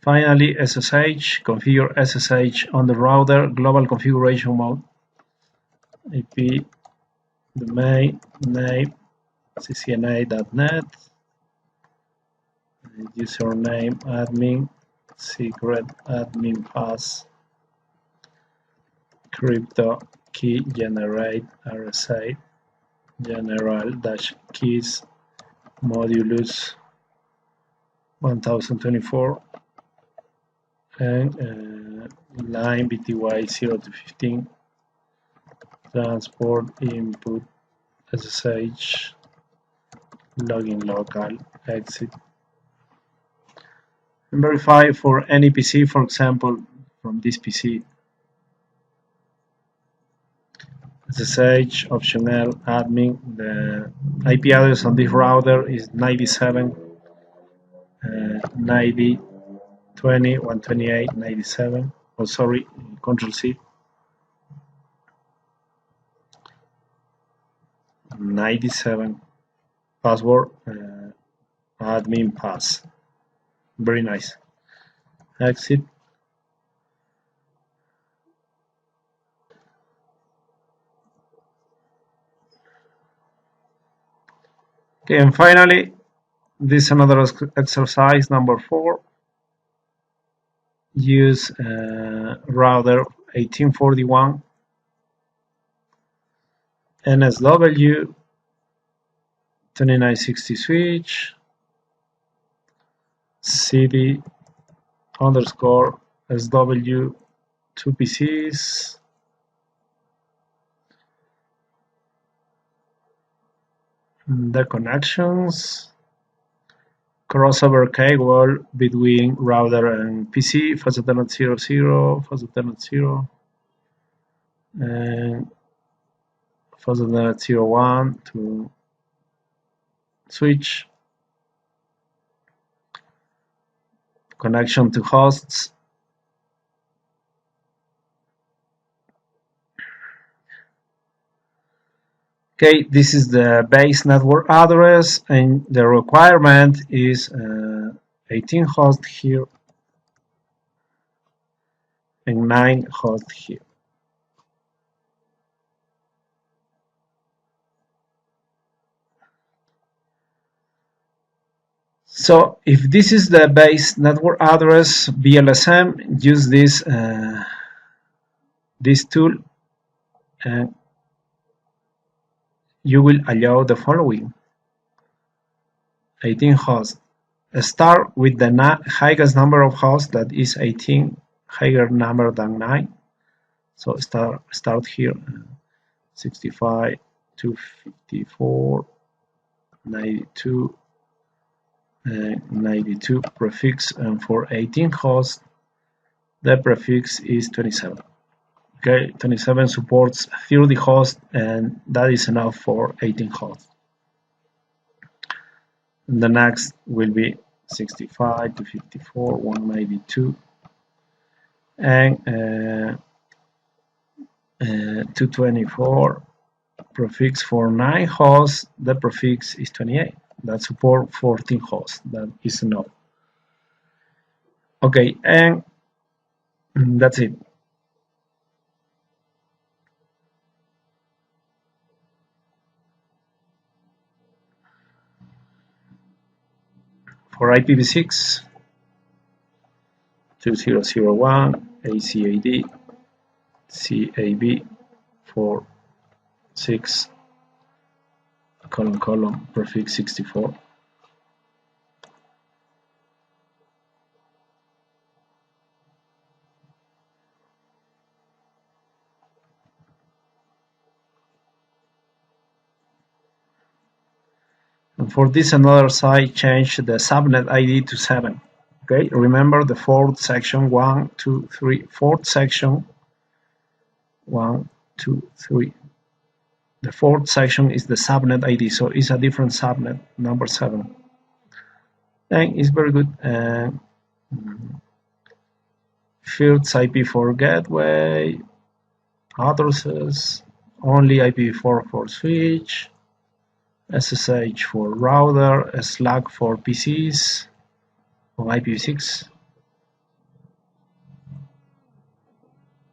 Finally, SSH. Configure SSH on the router. Global configuration mode. IP domain name CCNA.net. Username admin. Secret admin pass. Crypto key generate RSA. General dash keys modulus 1024 and line BTY 0 to 15 transport input SSH login local exit and verify for any PC, for example from this PC SSH optional admin. The IP address on this router is 97 90 20 128 97. Oh, sorry, Control C. 97 password admin pass. Very nice. Exit. Okay, and finally, this is another exercise number 4. Use router 1841 NSW 2960 switch CD underscore SW 2 PCs the connections crossover cable between router and PC fast Ethernet 00 fast Ethernet 0 and fast Ethernet 01 to switch connection to hosts. Okay, this is the base network address, and the requirement is 18 hosts here and 9 hosts here. So if this is the base network address, VLSM, use this tool, and you will allow the following: 18 hosts. Start with the highest number of hosts, that is 18, higher number than 9. So start here, 65, 254, 92, 92 prefix, and for 18 hosts, the prefix is 27. Okay, 27 supports 30 hosts, and that is enough for 18 hosts. And the next will be 65 to 54, 192, and 224 prefix for 9 hosts, the prefix is 28. That support 14 hosts. That is enough. Okay, and that's it. For IPv6, 2001 ACAD CAB 46 colon prefix 64. And for this another site, change the subnet ID to 7. Okay, remember the fourth section 1, 2, 3, fourth section 1, 2, 3. The fourth section is the subnet ID, so it's a different subnet, number 7. And it's very good. Fields IP for gateway, addresses, only IPv4 for switch, SSH for router, Slack for PCs on IPv6.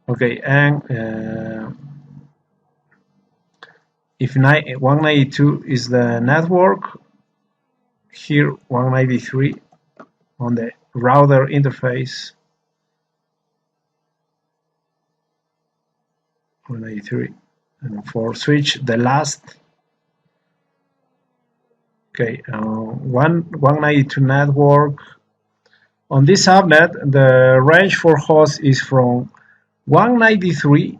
Okay, and if 192 is the network, here 193 on the router interface. 193, and for switch the last. Okay, 192 network. On this subnet, the range for hosts is from 193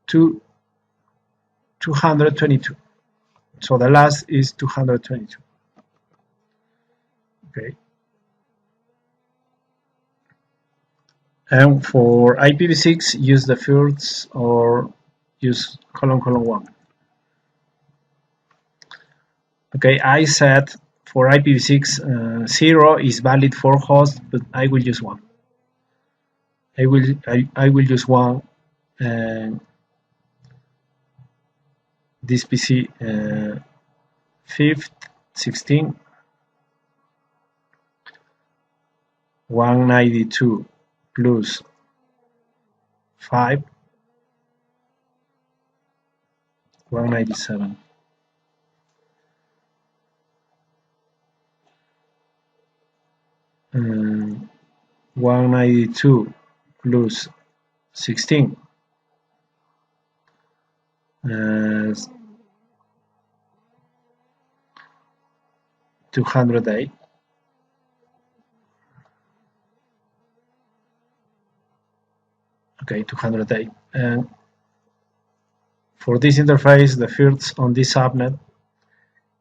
to 222. So the last is 222. Okay. And for IPv6, use the fields or use colon 1. Okay, I said for IPv6 0 is valid for hosts, but I will use 1. I will use 1, and this PC 5th 16 192 plus 5 197. And 192 plus 16 208. Okay, 208. And for this interface, the fields on this subnet,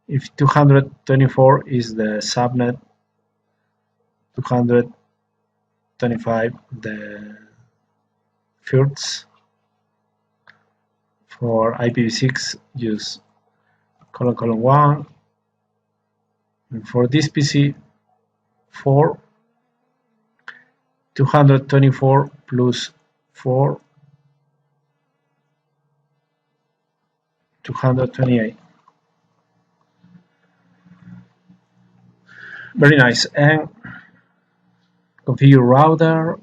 if 224 is the subnet, 225 the fields. For IPv6, use colon 1. And for this PC 4, 224 plus 4, 228. Very nice. And configure router.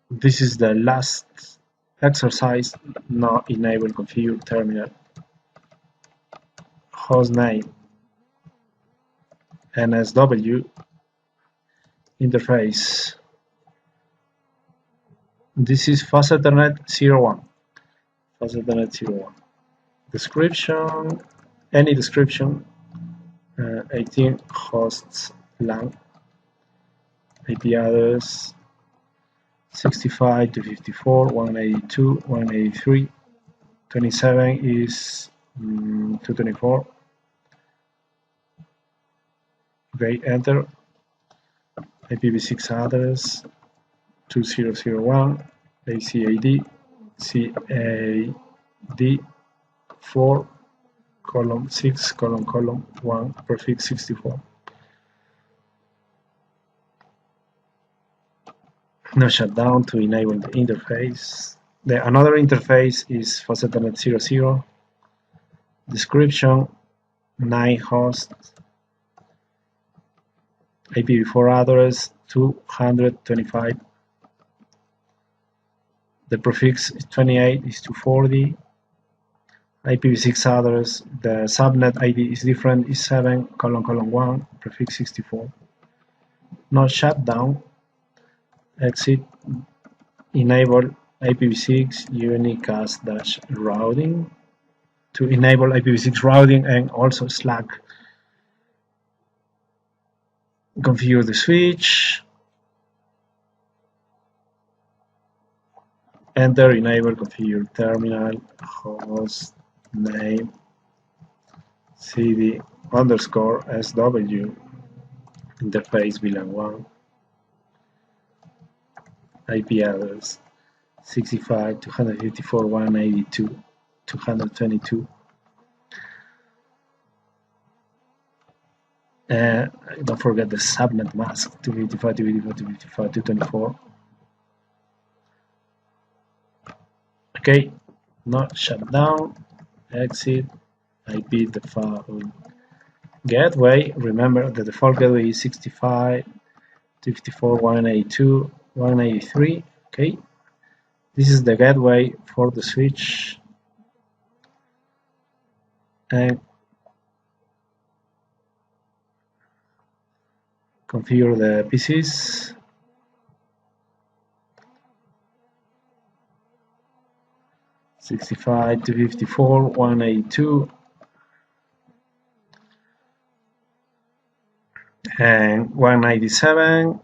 This is the last exercise. Now enable configure terminal. Hostname NSW interface. This is Fast Ethernet 01. Fast Ethernet 01. Description, any description, 18 hosts LAN, IP address 65 to 54, 182, 183, 27 is 224. Okay, enter. IPv6 address 2001 ACAD CAD 4 column 6 column 1 prefix 64. Now shut down to enable the interface. Another interface is FaucetNet 00. Description 9 hosts, IPv4 address 225. The prefix is 28 is 240. IPv6 address, the subnet ID is different, is 7::1, prefix 64. Not shutdown, exit, enable IPv6 unicast-routing to enable IPv6 routing and also Slack. Configure the switch, enter, enable, configure terminal, host name, cd _ sw, interface VLAN 1, IP address 65.254.182.222. Don't forget the subnet mask 255.255.224. Okay, not shut down, exit, IP default gateway. Remember the default gateway is 65.254.182.183. Okay, this is the gateway for the switch, and configure the PCs. (65.254.182) and 197,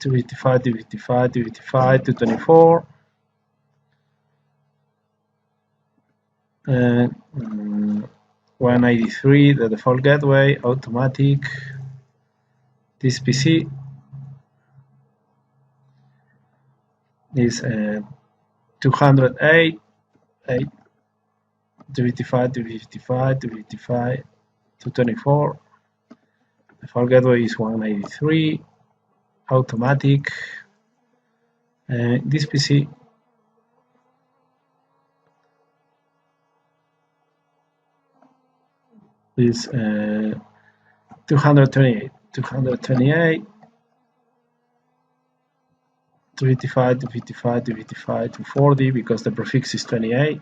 255, 255, 255, 224, and 193, the default gateway, automatic. This PC is 208, 8, 255, 255, 255, 224. The default gateway is 193, automatic. And this PC is 228, 228, 255, 255, 255, 240, because the prefix is 28.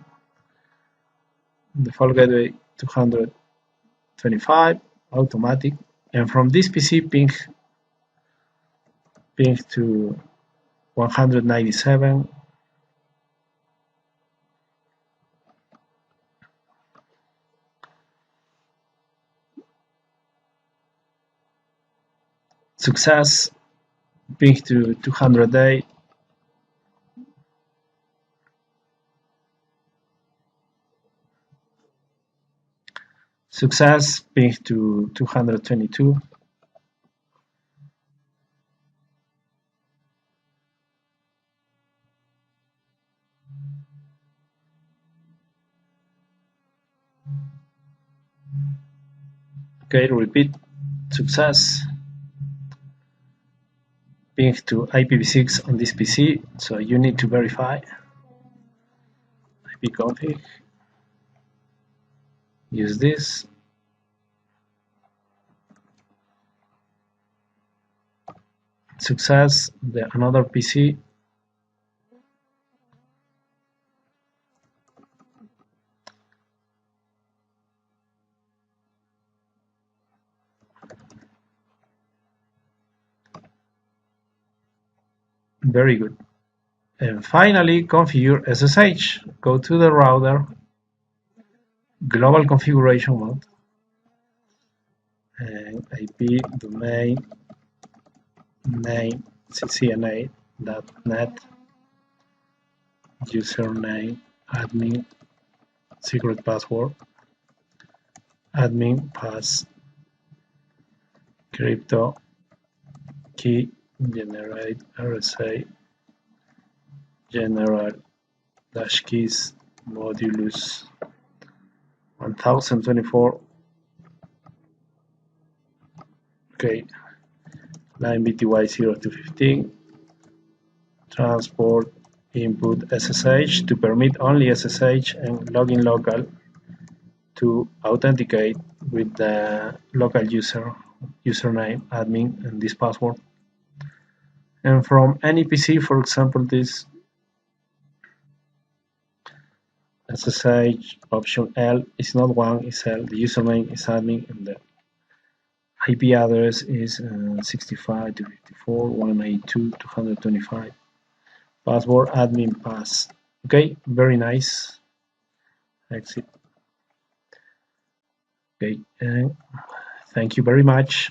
The default gateway 225, automatic. And from this PC, ping to 197. Success, ping to 208. Success, ping to 222. Okay, repeat. Success, ping to IPv6 on this PC, so you need to verify. ipconfig, use this. Success, another PC. Very good. And finally, configure SSH. Go to the router, global configuration mode, and IP domain name CCNA.net, username admin, secret password, admin pass, crypto key, generate RSA, general dash keys modulus 1024. Okay, line BTY 0 to 15, transport input SSH to permit only SSH and login local to authenticate with the local username admin and this password. And from any PC, for example, this SSH option L is not 1, is L. The username is admin and the IP address is 65.254.182.225. Password admin pass. Okay, very nice. Exit. Okay, and thank you very much.